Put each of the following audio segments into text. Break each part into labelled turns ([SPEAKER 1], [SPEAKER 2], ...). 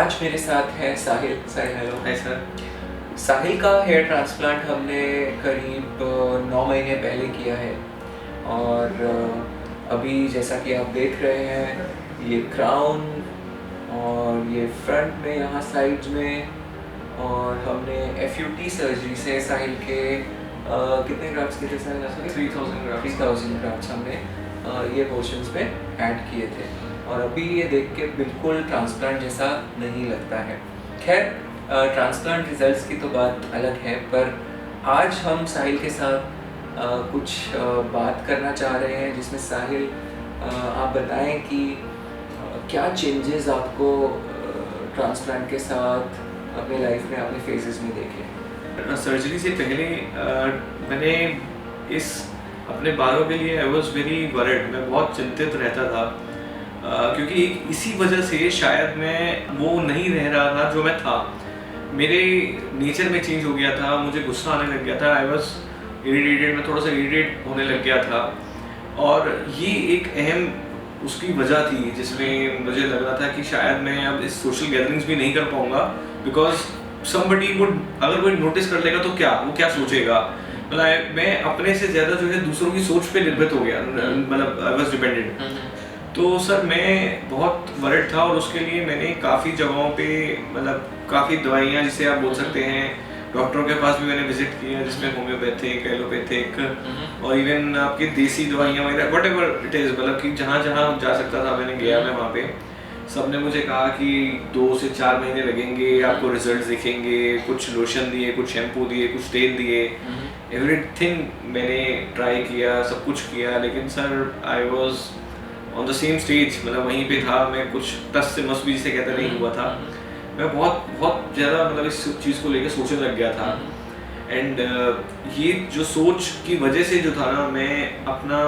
[SPEAKER 1] आज मेरे साथ है साहिल। साहिल हेलो।
[SPEAKER 2] Hi sir.
[SPEAKER 1] साहिल का हेयर ट्रांसप्लांट हमने करीब 9 महीने पहले किया है और अभी जैसा कि आप देख रहे हैं ये क्राउन और ये फ्रंट में यहाँ साइड्स में, और हमने FUT सर्जरी से साहिल के कितने ग्राफ्ट्स किए थे साहिल? 3000 ग्राफ्ट्स हमने ये पोर्शंस पे ऐड किए थे और अभी ये देख के बिल्कुल ट्रांसप्लांट जैसा नहीं लगता है। खैर ट्रांसप्लांट रिजल्ट्स की तो बात अलग है, पर आज हम साहिल के साथ कुछ बात करना चाह रहे हैं जिसमें साहिल आप बताएं कि क्या चेंजेस आपको ट्रांसप्लांट के साथ अपने लाइफ में अपने फेजेस में देखे।
[SPEAKER 2] सर्जरी से पहले मैंने इस अपने बालों के लिए आई वॉज वेरी वरिड, मैं बहुत चिंतित रहता था क्योंकि इसी वजह से शायद मैं वो नहीं रह रहा था जो मैं था। मेरे नेचर में चेंज हो गया था, मुझे गुस्सा आने लग गया था, आई वॉज इरिटेटेड, मैं थोड़ा सा इरिटेट होने लग गया था और ये एक अहम उसकी वजह थी जिसमें मुझे लग रहा था कि शायद मैं अब इस सोशल गैदरिंग्स भी नहीं कर पाऊंगा बिकॉज समबडी वुड, अगर कोई नोटिस कर लेगा तो वो क्या सोचेगा। मतलब मैं अपने से ज़्यादा जो है दूसरों की सोच पे निर्भर हो गया, मतलब आई वॉज डिपेंडेंट। तो सर मैं बहुत वरिड था और उसके लिए मैंने काफ़ी जगहों पे मतलब काफ़ी दवाइयाँ जिसे आप बोल सकते हैं, डॉक्टरों के पास भी मैंने विजिट किया जिसमें होम्योपैथिक, एलोपैथिक और इवन आपकी देसी दवाइयाँ वगैरह वट एवर इट इज़, मतलब कि जहाँ जहाँ जा सकता था मैंने गया। मैं वहाँ पे सब ने मुझे कहा कि 2 से 4 महीने लगेंगे, आपको रिजल्ट दिखेंगे, कुछ लोशन दिए, कुछ शैम्पू दिए, कुछ तेल दिए, एवरीथिंग मैंने ट्राई किया, सब कुछ किया, लेकिन sir I was on the same stage, मतलब वहीं पे था मैं, कुछ टस से मस भी जिसे कहते नहीं हुआ था। मैं बहुत बहुत ज़्यादा मतलब इस चीज़ को लेकर सोचने लग गया था एंड ये जो सोच की वजह से जो था ना, मैं अपना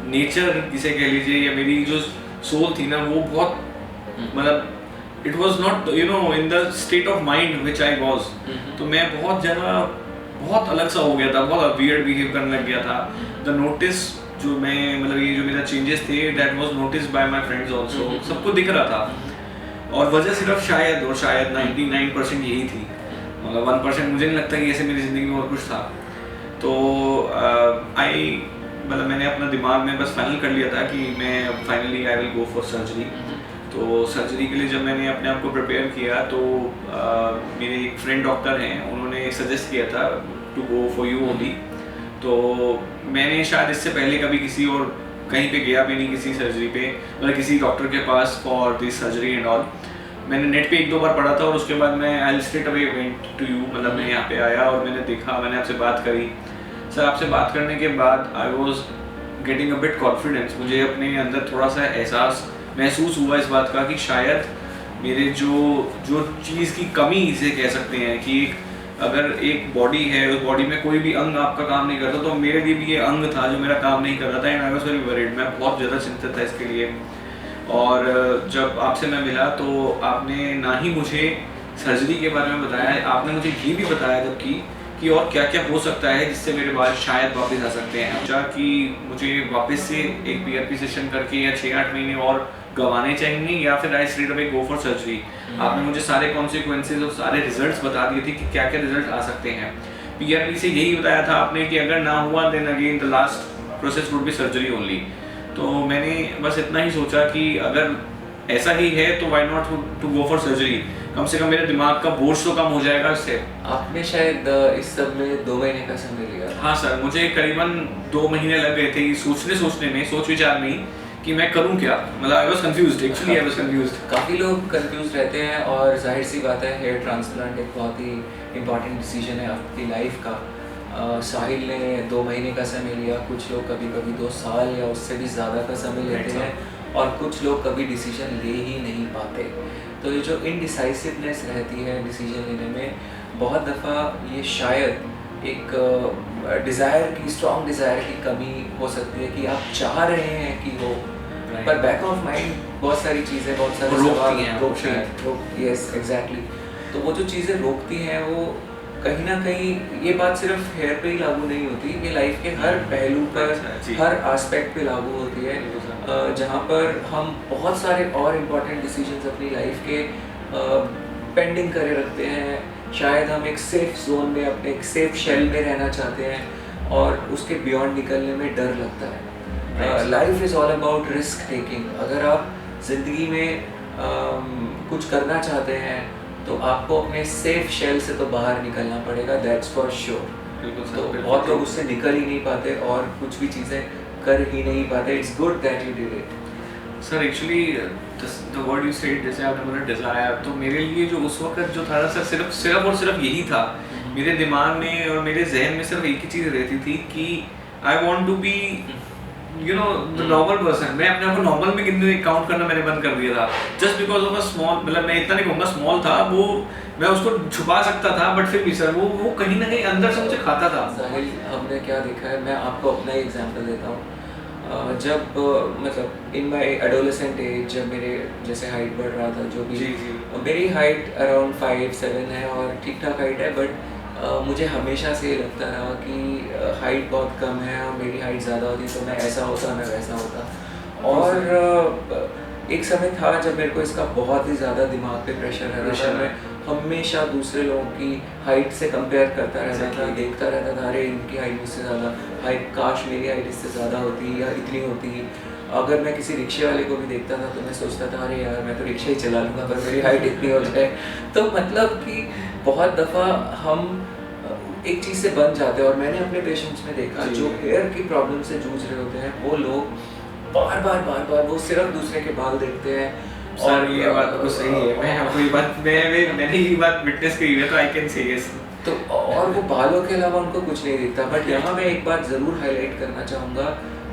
[SPEAKER 2] नेचर जिसे कह लीजिए या मेरी जो सोल थी ना वो बहुत मतलब it was not you know in the state of mind which I was. तो मैं बहुत ज़्यादा बहुत अलग सा हो गया था, बहुत वियर्ड बिहेव करने लग गया था। द नोटिस जो मैं मतलब ये जो मेरा चेंजेस थे that was noticed bye my friends also, सबको दिख रहा था और वजह सिर्फ शायद 99% यही थी, मतलब 1% मुझे नहीं लगता कि ऐसे मेरी ज़िंदगी में और कुछ था। तो मतलब मैंने अपना दिमाग में बस फाइनल कर लिया था कि मैं finally I will go for surgery. तो सर्जरी के लिए जब मैंने अपने आप को प्रिपेयर किया तो मेरे एक फ्रेंड डॉक्टर हैं, उन्होंने सजेस्ट किया था to go for you only. तो मैंने शायद इससे पहले कभी किसी और कहीं पे गया भी नहीं, किसी सर्जरी पे, मतलब किसी डॉक्टर के पास for this surgery and all. मैंने नेट पे 1-2 बार पढ़ा था और उसके बाद मैं I straight away went to you, मतलब मैं यहाँ पे आया और मैंने देखा, मैंने आपसे बात करी। सर आपसे बात करने के बाद I was getting a bit confidence, मुझे अपने अंदर थोड़ा सा एहसास महसूस हुआ इस बात का कि शायद मेरे जो चीज़ की कमी इसे कह सकते हैं कि अगर एक बॉडी है, उस बॉडी में कोई भी अंग आपका काम नहीं करता, तो मेरे लिए भी ये अंग था जो मेरा काम नहीं कर रहा था and I was very worried, मैं बहुत ज़्यादा चिंतित था इसके लिए। और जब आपसे मैं मिला तो आपने ना ही मुझे सर्जरी के बारे में बताया, आपने मुझे ये भी बताया जबकि कि और क्या क्या हो सकता है जिससे मेरे बाल शायद वापस आ सकते हैं। सोचा कि मुझे वापस से एक PRP सेशन करके या 6-8 महीने और गंवाने चाहिए या फिर I straight away go for surgery. आपने मुझे सारे कॉन्सिक्वेंसेज और सारे रिजल्ट्स बता दिए थे कि क्या क्या रिजल्ट आ सकते हैं। PRP से यही बताया था आपने कि अगर ना हुआ then again the last process would be surgery only. तो मैंने बस इतना ही सोचा कि अगर ऐसा ही है तो why not to go for surgery, कम से कम मेरे दिमाग का बोझ तो कम हो जाएगा इससे।
[SPEAKER 1] आपने शायद इस सब में 2 महीने का समय लिया।
[SPEAKER 2] हाँ सर, मुझे करीबन 2 महीने लग गए थे सोचने में, सोच विचार में कि मैं करूं क्या, मतलब I was confused, actually I was confused.
[SPEAKER 1] काफ़ी लोग कंफ्यूज रहते हैं और जाहिर सी बात है हेयर ट्रांसप्लांट एक बहुत ही इम्पॉर्टेंट डिसीजन है आपकी लाइफ का। साहिल ने 2 महीने का समय लिया, कुछ लोग कभी कभी 2 साल या उससे भी ज़्यादा का समय लेते हैं और कुछ लोग कभी डिसीजन ले ही नहीं पाते। तो ये जो इनडिसाइसिवनेस रहती है डिसीजन लेने में, बहुत दफ़ा ये शायद एक डिज़ायर की, स्ट्रॉन्ग डिज़ायर की कमी हो सकती है कि आप चाह रहे हैं कि हो, पर बैक ऑफ माइंड बहुत सारी चीज़ें, बहुत सारे
[SPEAKER 2] रोकती हैं।
[SPEAKER 1] Yes exactly. तो वो जो चीज़ें रोकती हैं वो कहीं ना कहीं ये बात सिर्फ हेयर पे ही लागू नहीं होती, ये लाइफ के हर पहलू पर,
[SPEAKER 2] जी।
[SPEAKER 1] हर एस्पेक्ट पे लागू होती है। जहाँ पर हम बहुत सारे और इम्पोर्टेंट डिसीजंस अपनी लाइफ के पेंडिंग करे रखते हैं। शायद हम एक सेफ जोन में, अपने एक सेफ शेल में रहना चाहते हैं और उसके बियॉन्ड निकलने में डर लगता है। Life is all about risk taking. अगर आप ज़िंदगी में कुछ करना चाहते हैं तो आपको अपने सेफ शेल से तो बाहर निकलना पड़ेगा, दैट्स फॉर श्योर। तो बहुत लोग उससे निकल ही नहीं पाते और कुछ भी चीज़ें कर ही नहीं पाते। It's good that you did it.
[SPEAKER 2] Sir actually the word you said, जैसे आपने बोला डिज़ायर, तो मेरे लिए जो उस वक्त जो था सर, सिर्फ और सिर्फ यही था। मेरे दिमाग में और मेरे जहन में सिर्फ एक ही चीज़ रहती थी कि I want to be the normal person. मैं अपने आप को नॉर्मल में गिनने काउंट करना मैंने बंद कर दिया था, just because of a small, मतलब मैं इतना नहीं कहूँगा स्मॉल था वो, मैं उसको छुपा सकता था, बट फिर भी सर वो कहीं ना कहीं अंदर से मुझे खाता था।
[SPEAKER 1] साहिल, हमने क्या देखा है, मैं आपको अपना ही एग्जांपल देता हूँ। जब मतलब इन माय एडोलेसेंट एज, जब मेरे जैसे हाइट बढ़ रहा था, जो भी
[SPEAKER 2] जी।
[SPEAKER 1] मेरी हाइट अराउंड 5'7" है और ठीक ठाक हाइट है, बट मुझे हमेशा से ये लगता रहा कि हाइट बहुत कम है और मेरी हाइट ज़्यादा होती तो मैं ऐसा होता, मैं वैसा होता। और एक समय था जब मेरे को इसका बहुत ही ज़्यादा दिमाग पे प्रेशर है, मैं हमेशा दूसरे लोगों की हाइट से कंपेयर करता रहता था, देखता रहता था, अरे इनकी हाइट मुझसे ज़्यादा, हाइट काश मेरी हाइट इससे ज़्यादा होती या इतनी होती। अगर मैं किसी रिक्शे वाले को भी देखता था तो मैं सोचता था, अरे यार मैं तो रिक्शा ही चला लूँगा पर मेरी हाइट इतनी हो जाए। तो मतलब कि बहुत दफ़ा हम एक चीज़ से बन जाते हैं। और मैंने अपने पेशेंट्स में देखा, जो हेयर की प्रॉब्लम से जूझ रहे होते हैं, वो लोग बार बार वो सिर्फ दूसरे के बाल देखते हैं।
[SPEAKER 2] और ये बात तो सही है, मैं आपको ये बात मैंने ये बात विटनेस की है, तो आई कैन से यस।
[SPEAKER 1] तो और वो बालों के अलावा उनको कुछ नहीं दिखता। बट यहाँ मैं एक बात ज़रूर हाईलाइट करना चाहूँगा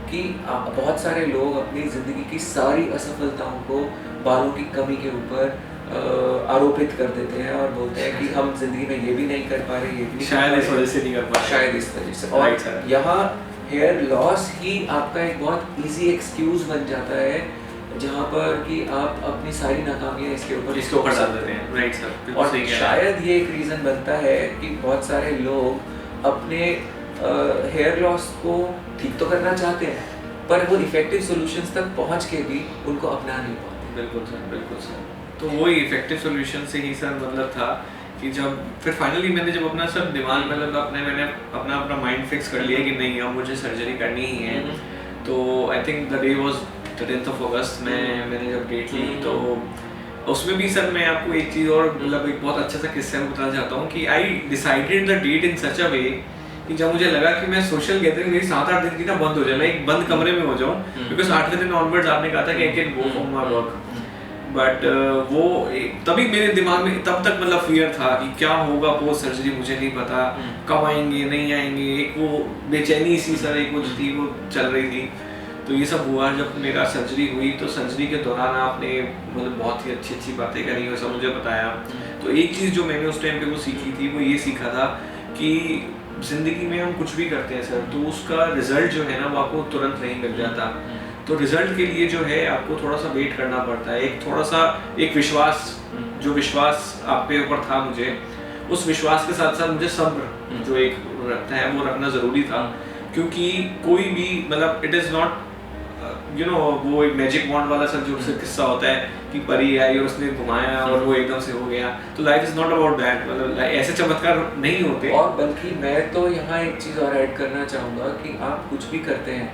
[SPEAKER 1] कि बहुत सारे लोग अपनी ज़िंदगी की सारी असफलताओं को बालों की कमी के ऊपर आरोपित कर देते हैं और बोलते हैं कि हम ज़िंदगी में ये भी नहीं कर पा रहे, ये भी
[SPEAKER 2] शायद इस वजह से नहीं कर पा रहे,
[SPEAKER 1] शायद इस वजह से। और यहाँ हेयर लॉस ही आपका एक बहुत ईजी एक्सक्यूज़ बन जाता है, जहाँ पर कि आप अपनी सारी नाकामियाँ इसके ऊपर
[SPEAKER 2] डाल देते हैं। Right sir.
[SPEAKER 1] और शायद ये एक रीज़न बनता है कि बहुत सारे लोग अपने हेयर लॉस को ठीक तो करना चाहते हैं, पर वो इफेक्टिव सॉल्यूशंस तक पहुँच के भी उनको अपना नहीं पाते।
[SPEAKER 2] बिल्कुल सर, बिल्कुल सर। तो वही इफेक्टिव सॉल्यूशन से ही सर मतलब था कि जब फिर फाइनली मैंने जब अपना सब दिमाग मतलब मैंने अपना माइंड फिक्स कर लिया कि नहीं अब मुझे सर्जरी करनी ही है। तो I think the day was the 10th of August में मैंने जब डेट ली, तो उसमें भी सर मैं आपको एक चीज़ और मतलब एक बहुत अच्छा सा किस्सा बताना चाहता हूँ कि आई डिसाइडेड द डेट इन सच अ वे कि जब मुझे लगा कि मैं सोशल गैदरिंग मेरी 7-8 दिन की ना बंद हो जाए, मैं एक बंद कमरे में हो जाऊँ, बिकॉज 8वें दिन ऑनवर्ड्स आपने कहा था कि I can go for my work. But वो तभी मेरे दिमाग में तब तक मतलब फियर था कि क्या होगा पोस्ट सर्जरी, मुझे नहीं पता कब आएंगे नहीं आएंगे, एक वो बेचैनी सी सर एक वो थी वो चल रही थी। तो ये सब हुआ जब मेरा सर्जरी हुई, तो सर्जरी के दौरान आपने मतलब बहुत ही अच्छी बातें करी और सब मुझे बताया। तो एक चीज़ जो मैंने उस टाइम पे वो सीखी थी, वो ये सीखा था कि ज़िंदगी में हम कुछ भी करते हैं सर, तो उसका रिजल्ट जो है ना वो आपको तुरंत नहीं मिल जाता। तो रिजल्ट के लिए जो है आपको थोड़ा सा वेट करना पड़ता है, एक थोड़ा सा एक विश्वास, जो विश्वास आप पे ऊपर था मुझे, उस विश्वास के साथ साथ मुझे सब्र जो एक रखता है वो रखना ज़रूरी था। क्योंकि कोई भी मतलब इट इज़ नॉट वो एक मैजिक वॉन्ड वाला सर जो किस्सा होता है कि परी आई और उसने घुमाया और वो एकदम से हो गया। तो life is not about that, मतलब ऐसे चमत्कार नहीं होते।
[SPEAKER 1] और बल्कि मैं तो यहाँ एक चीज़ और ऐड करना चाहूँगा कि आप कुछ भी करते हैं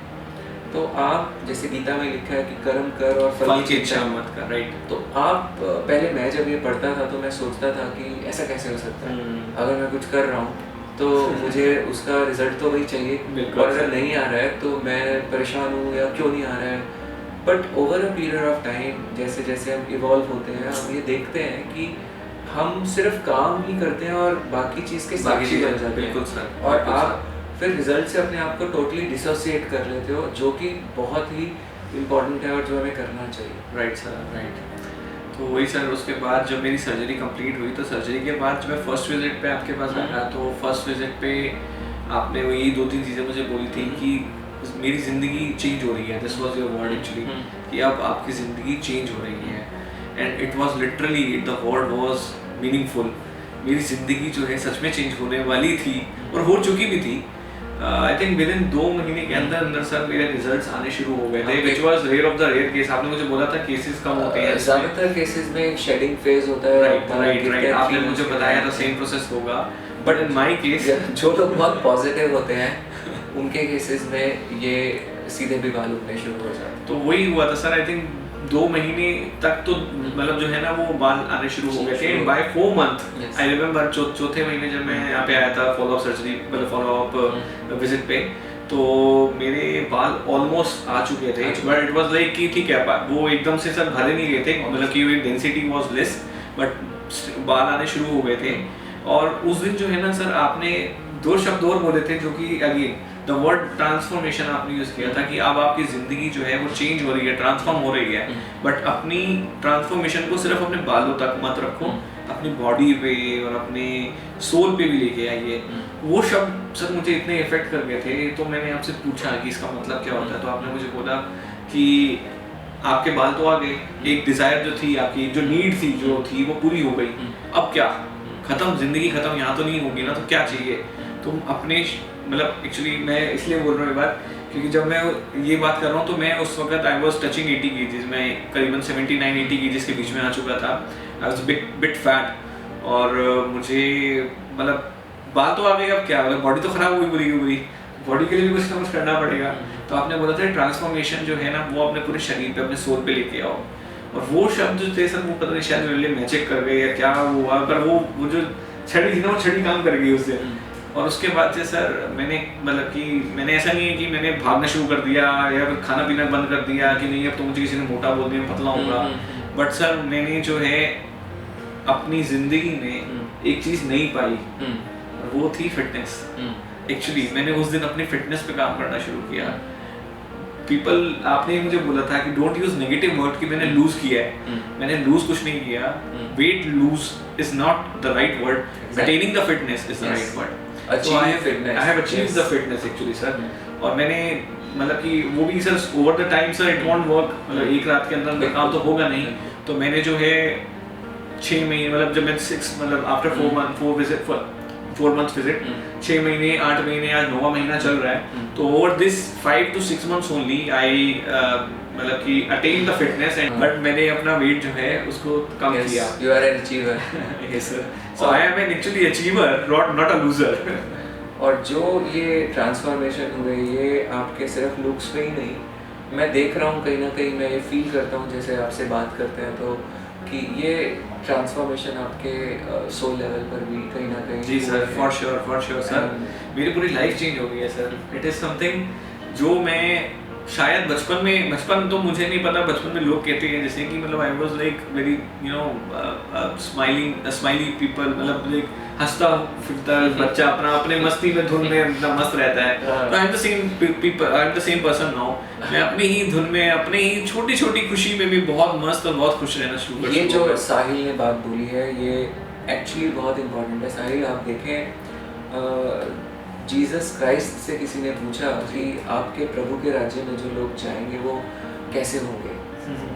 [SPEAKER 1] तो आप, जैसे गीता में लिखा है कि कर्म कर और
[SPEAKER 2] फल की इच्छा मत कर, राइट।
[SPEAKER 1] तो आप पहले मैं जब ये पढ़ता था तो मैं सोचता था कि ऐसा कैसे हो सकता है, अगर मैं कुछ कर रहा हूँ तो मुझे उसका रिजल्ट तो वही चाहिए, और अगर नहीं आ रहा है तो मैं परेशान हूँ या क्यों नहीं आ रहा है। But over a period of time जैसे जैसे हम इवॉल्व होते हैं, हम ये देखते हैं कि हम सिर्फ काम ही करते हैं और बाकी चीज़ के साक्षी बन जाते हैं, और आप फिर रिजल्ट से अपने आप को टोटली डिसोसिएट कर लेते हो, जो कि बहुत ही इम्पोर्टेंट है और जो हमें करना चाहिए।
[SPEAKER 2] Right sir, right. तो वही सर, उसके बाद जब मेरी सर्जरी कंप्लीट हुई, तो सर्जरी के बाद जब मैं फर्स्ट विजिट पे आपके पास आया, तो फर्स्ट विजिट पे आपने वही 2-3 चीज़ें मुझे बोली थी कि मेरी ज़िंदगी चेंज हो रही है, this was your word actually, कि अब आपकी ज़िंदगी चेंज हो रही है। And it was literally the word was meaningful मेरी ज़िंदगी जो है सच में चेंज होने वाली थी और हो चुकी भी थी। आई थिंक विद इन 2 महीने के अंदर अंदर सर मेरे रिजल्ट्स आने शुरू हो गए थे, which was rare of the rare case. आपने मुझे बोला था केसेस कम होते हैं,
[SPEAKER 1] ज़्यादातर केसेस में शेडिंग फेज होता है।
[SPEAKER 2] राइट, आपने मुझे बताया था सेम प्रोसेस होगा, बट इन माय केस
[SPEAKER 1] जो लोग बहुत पॉजिटिव होते हैं उनके केसेस में ये सीधे भी बाल उगने शुरू हो जाते हैं।
[SPEAKER 2] तो वही हुआ था सर। आई थिंक 2 महीने तक तो मतलब जो है ना वो बाल आने शुरू हो गए थे। बाय 4 मंथ आई रिमेम्बर, चौथे महीने जब मैं यहाँ पे आया था फॉलो अप सर्जरी मतलब फॉलो अप विजिट पे, तो मेरे बाल ऑलमोस्ट आ चुके थे, बट इट वाज लाइक कि ठीक है वो एकदम से सर भरे नहीं गए थे, मतलब कि डेंसिटी वाज लेस, बट बाल आने शुरू हो गए थे। और उस दिन जो है ना सर आपने 2 शब्द और बोले थे जो कि अगेन द वर्ड ट्रांसफॉर्मेशन आपने यूज किया था कि अब आपकी जिंदगी जो है वो चेंज हो रही है, ट्रांसफॉर्म हो रही है, बट अपनी ट्रांसफॉर्मेशन को सिर्फ अपने बालों तक मत रखो, अपनी बॉडी पे और अपने सोल पे भी लेके आइए। वो शब्द सर मुझे इतने इफेक्ट कर गए थे, तो मैंने आपसे पूछा कि इसका मतलब क्या होता है, तो आपने मुझे बोला कि आपके बाल तो आ गए, एक डिजायर जो थी आपकी, जो नीड थी जो थी वो पूरी हो गई, अब क्या खत्म, जिंदगी खत्म यहाँ तो नहीं होगी ना, तो क्या चाहिए तुम अपने मतलब एक्चुअली मैं इसलिए बोल रहा हूँ ये बात क्योंकि जब मैं ये बात कर रहा हूँ तो मैं उस वक्त आई वॉज टचिंग 80 केजीज, मैं करीबन 79-80 केजीज के बीच में आ चुका था। आई वॉज बिट फैट और मुझे मतलब बात तो आ गई, अब क्या मतलब बॉडी तो खराब हुई पूरी की पूरी, बॉडी के लिए भी कुछ ना कुछ करना पड़ेगा। तो आपने बोला था ट्रांसफॉर्मेशन जो है ना वो अपने पूरे शरीर पे अपने सोल पे लेके आओ, और वो शब्द जो थे सर वो पता नहीं शायद मेरे लिए मैजिक कर गए या क्या हुआ, पर वो जो छड़ी थी ना वो छड़ी काम कर गई उस दिन। और उसके बाद से सर मैंने मतलब कि मैंने ऐसा नहीं है कि मैंने भागना शुरू कर दिया या फिर खाना पीना बंद कर दिया कि नहीं अब तो मुझे किसी ने मोटा बोल दिया पतला होगा, बट सर मैंने जो है अपनी जिंदगी में एक चीज नहीं पाई, वो थी फिटनेस। एक्चुअली मैंने उस दिन अपनी फिटनेस पे काम करना शुरू किया। पीपल आपने मुझे बोला था कि डोंट यूज नेगेटिव वर्ड कि मैंने लूज किया है, मैंने लूज कुछ नहीं किया, weight lose is not the right word, attaining the fitness is the right word. So I have achieved the fitness actually sir। और मैंने मतलब कि वो भी sir over the time sir it won't work, मतलब एक रात के अंदर काम तो होगा नहीं, तो मैंने जो है 6 महीने मतलब जब मैं 6 मतलब आफ्टर 4 months visit 6 महीने 8 महीने आज 9वां महीना चल रहा है, तो over this 5 to 6 months only I मतलब कि attain the fitness and but मैंने अपना वेट जो है उसको कम किया।
[SPEAKER 1] You are an achiever।
[SPEAKER 2] Yes sir। So I am an actually achiever, not a loser।
[SPEAKER 1] और जो ये ट्रांसफॉर्मेशन हुए ये आपके सिर्फ लुक्स पे ही नहीं, मैं देख रहा हूँ कहीं ना कहीं, मैं ये फील करता हूँ जैसे आपसे बात करते हैं तो कि ये ट्रांसफॉर्मेशन आपके सोल लेवल पर भी कहीं ना कहीं।
[SPEAKER 2] जी सर, फॉर श्योर सर, मेरी पूरी लाइफ चेंज हो गई है सर। इट इज़ समथिंग जो मैं शायद बचपन तो मुझे नहीं पता, बचपन में लोग कहते हैं जैसे कि मतलब I was like very you know smiley people, मतलब लाइक हंसता फिरता बच्चा अपने मस्ती में धुन में इतना मस्त रहता है। तो I am the same people, I am the same person now. मैं अपनी ही धुन में अपने ही छोटी छोटी खुशी में भी बहुत मस्त और बहुत खुश रहना शुरू कर।
[SPEAKER 1] ये जो साहिल ने बात बोली है ये एक्चुअली बहुत इंपॉर्टेंट है। साहिल आप देखें जीसस क्राइस्ट से किसी ने पूछा कि आपके प्रभु के राज्य में जो लोग जाएंगे वो कैसे होंगे,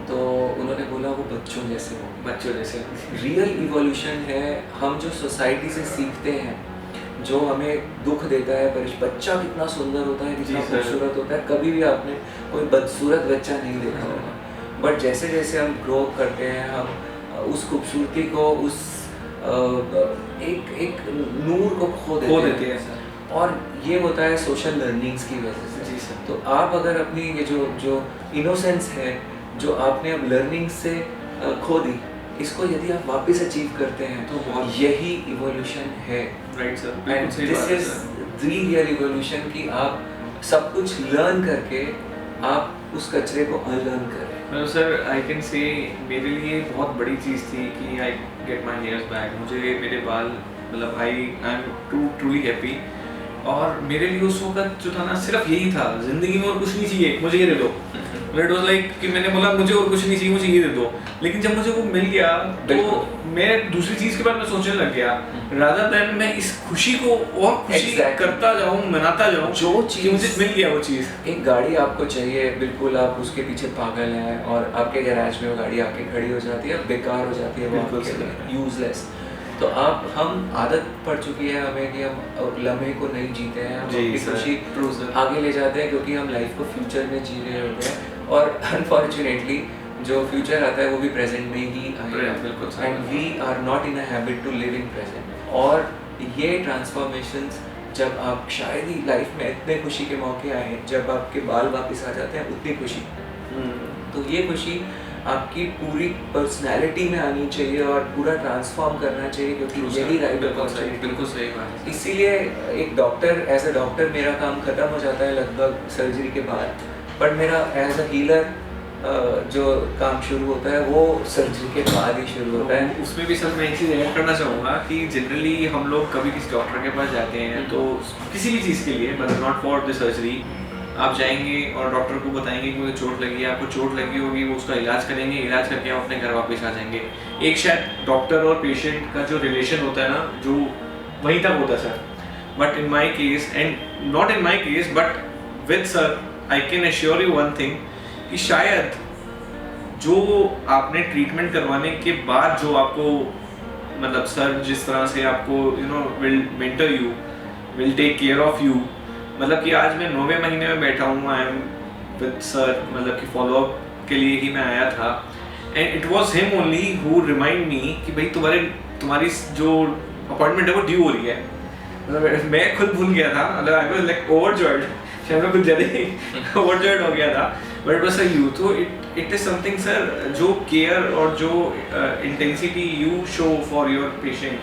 [SPEAKER 1] तो उन्होंने बोला वो बच्चों जैसे होंगे।
[SPEAKER 2] बच्चों जैसे
[SPEAKER 1] रियल इवोल्यूशन है। हम जो सोसाइटी से सीखते हैं, जो हमें दुख देता है, पर बच्चा कितना सुंदर होता है, कितना खूबसूरत होता है, कभी भी आपने कोई बदसूरत बच्चा नहीं देखा होगा। बट जैसे जैसे हम ग्रो करते हैं हम उस खूबसूरती को, उस एक नूर को खो देते हैं सर। और ये होता है सोशल लर्निंग्स की वजह से।
[SPEAKER 2] जी सर।
[SPEAKER 1] तो आप अगर अपनी ये जो इनोसेंस है जो आपने अब लर्निंग से खो दी, इसको यदि आप वापस अचीव करते हैं तो यही इवोल्यूशन है।
[SPEAKER 2] Right sir.
[SPEAKER 1] And this is the real evolution कि आप सब कुछ लर्न करके आप उस कचरे को अनलर्न करें।
[SPEAKER 2] मतलब सर आई कैन से मेरे लिए बहुत बड़ी चीज़ थी कि I get my hairs back. मुझे मेरे बाल मतलब आई एम ट्रूली हैप्पी। और मेरे लिए उस वक्त जो था ना सिर्फ यही था, जिंदगी में और कुछ नहीं चाहिए, मुझे ये दे दो। इट वाज लाइक कि मैंने बोला मुझे और कुछ नहीं चाहिए, मुझे ये दे दो। लेकिन जब मुझे वो मिल गया तो मैं दूसरी चीज के बारे में सोचने लग गया, रादर देन मैं इस खुशी को और खुशी करता जाऊं, मनाता जाऊं जो चीज मुझे मिल गया। वो चीज,
[SPEAKER 1] एक गाड़ी आपको चाहिए, बिल्कुल आप उसके पीछे पागल हैं और आपके गैराज में वो गाड़ी आके खड़ी हो जाती है, बेकार हो जाती है, वो यूजलेस। तो आप हम आदत पड़ चुकी है हमें कि हम लम्हे को नहीं जीते हैं, हम
[SPEAKER 2] जी
[SPEAKER 1] अपनी
[SPEAKER 2] सर,
[SPEAKER 1] खुशी
[SPEAKER 2] ट्रू सर।
[SPEAKER 1] आगे ले जाते हैं क्योंकि हम लाइफ को फ्यूचर में जी रहे होते हैं, और अनफॉर्चुनेटली जो फ्यूचर आता है वो भी प्रेजेंट में ही आएगा,
[SPEAKER 2] बिल्कुल sir.
[SPEAKER 1] And we are not in a habit to live in present. और ये ट्रांसफॉर्मेशंस जब आप शायद ही लाइफ में इतने खुशी के मौके आए, जब आपके बाल वापस आ जाते हैं उतनी खुशी, तो ये खुशी आपकी पूरी पर्सनैलिटी में आनी चाहिए और पूरा ट्रांसफॉर्म करना चाहिए, क्योंकि यही राइट अपॉर्चुनिटी।
[SPEAKER 2] बिल्कुल सही बात है।
[SPEAKER 1] इसीलिए एक डॉक्टर, एज अ डॉक्टर मेरा काम ख़त्म हो जाता है लगभग सर्जरी के बाद, पर मेरा एज अ हीलर जो काम शुरू होता है वो सर्जरी के बाद ही शुरू होता है।
[SPEAKER 2] उसमें भी सर मैं एक चीज़ ऐड करना चाहूँगा कि जनरली हम लोग कभी किसी डॉक्टर के पास जाते हैं तो किसी भी चीज़ के लिए, मतलब नॉट फॉर द सर्जरी, आप जाएंगे और डॉक्टर को बताएंगे कि मुझे चोट लगी है, आपको चोट लगी होगी, वो उसका इलाज करेंगे, इलाज करके आप अपने घर वापस आ जाएंगे। एक शायद डॉक्टर और पेशेंट का जो रिलेशन होता है ना, जो वहीं तक होता है sir. But in my case, and not in my case but with sir, I can assure you one thing कि शायद जो आपने ट्रीटमेंट करवाने के बाद जो आपको, मतलब सर जिस तरह से आपको will mentor you, will take care of you, मतलब कि आज मैं 9वें महीने में बैठा हूँ, आई एम विद सर, मतलब कि फॉलोअप के लिए ही मैं आया था, and it was him only who remind me कि भाई तुम्हारी जो अपॉइंटमेंट है वो ड्यू हो रही है। मतलब मैं खुद भूल गया था, मतलब आई वाज लाइक ओवरजॉयड, शायद मैं कुछ ज़्यादा ही ओवरजॉयड हो गया था, बट बस यू तो इट इज़ समथिंग सर, जो केयर और जो intensity you show for your patient,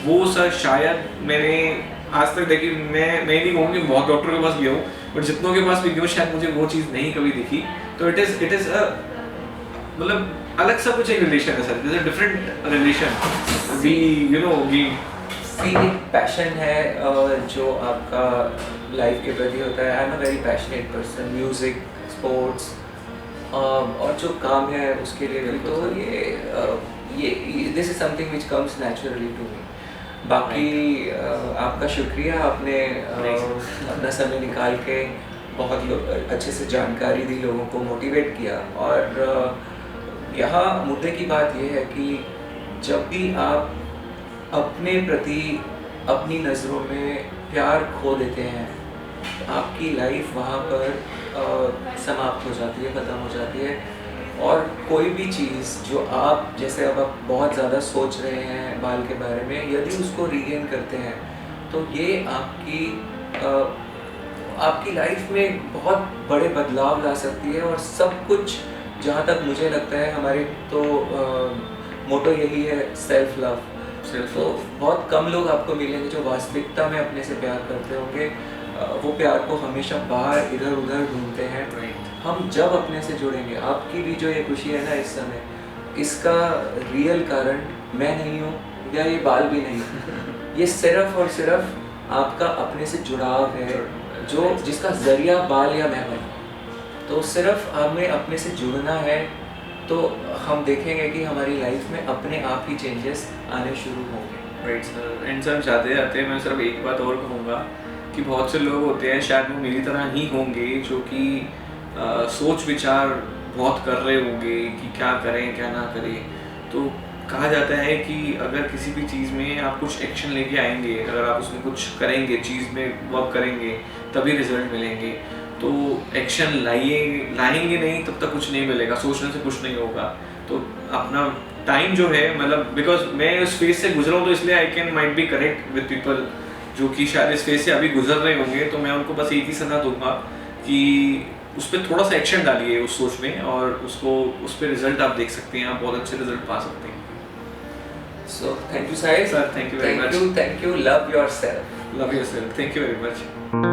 [SPEAKER 2] वो सर शायद मैंने आज तक देखी, मैं नहीं कहूँगी बहुत डॉक्टर के पास गया हूँ, बट जितनों के पास भी गया हूँ शायद मुझे वो चीज़ नहीं कभी दिखी। तो इट इज़ मतलब अलग सा कुछ एक रिलेशन है sir, it is a different relation we we
[SPEAKER 1] feeling, passion है जो आपका लाइफ के प्रति होता है। I am a very passionate person, music, sports, और जो काम है उसके लिए भी, तो ये this is something which comes naturally to me. बाकी आपका शुक्रिया, आपने अपना समय निकाल के बहुत अच्छे से जानकारी दी, लोगों को मोटिवेट किया। और यहाँ मुद्दे की बात यह है कि जब भी आप अपने प्रति अपनी नज़रों में प्यार खो देते हैं, तो आपकी लाइफ वहाँ पर समाप्त हो जाती है, ख़त्म हो जाती है। और कोई भी चीज़ जो आप, जैसे अब आप बहुत ज़्यादा सोच रहे हैं बाल के बारे में, यदि उसको रीगेन करते हैं तो ये आपकी लाइफ में बहुत बड़े बदलाव ला सकती है। और सब कुछ, जहाँ तक मुझे लगता है, हमारे तो मोटो यही है, सेल्फ लव। तो बहुत कम लोग आपको मिलेंगे जो वास्तविकता में अपने से प्यार करते होंगे, वो प्यार को हमेशा बाहर इधर उधर ढूंढते हैं। हम जब अपने से जुड़ेंगे, आपकी भी जो ये खुशी है ना इस समय, इसका रियल कारण मैं नहीं हूँ या ये बाल भी नहीं ये सिर्फ और सिर्फ आपका अपने से जुड़ाव है, जो जिसका जरिया बाल या मैं बन। तो सिर्फ हमें अपने से जुड़ना है, तो हम देखेंगे कि हमारी लाइफ में अपने आप ही चेंजेस आने शुरू होंगे।
[SPEAKER 2] Right sir. एंड सर जाते जाते मैं सिर्फ एक बात और कहूँगा कि बहुत से लोग होते हैं, शायद वो मेरी तरह ही होंगे, जो कि सोच विचार बहुत कर रहे होंगे कि क्या करें क्या ना करें। तो कहा जाता है कि अगर किसी भी चीज़ में आप कुछ एक्शन लेके आएंगे, अगर आप उसमें कुछ करेंगे, चीज़ में वर्क करेंगे, तभी रिजल्ट मिलेंगे। तो एक्शन लाएंगे नहीं तब तक कुछ नहीं मिलेगा, सोचने से कुछ नहीं होगा। तो अपना टाइम जो है, मतलब बिकॉज मैं उस फेज से गुजरा हूँ, तो इसलिए I can might be correct with people जो कि शायद इस फेज से अभी गुजर रहे होंगे। तो मैं उनको बस एक ही सलाह दूंगा कि उस पर थोड़ा सा एक्शन डालिए उस सोच में, और उस पर रिजल्ट आप देख सकते हैं, आप बहुत अच्छे रिजल्ट पा सकते हैं।
[SPEAKER 1] So thank you, Sahil.
[SPEAKER 2] Sir, thank you very much.
[SPEAKER 1] Thank you. Love yourself.
[SPEAKER 2] Love yourself. Thank you very much.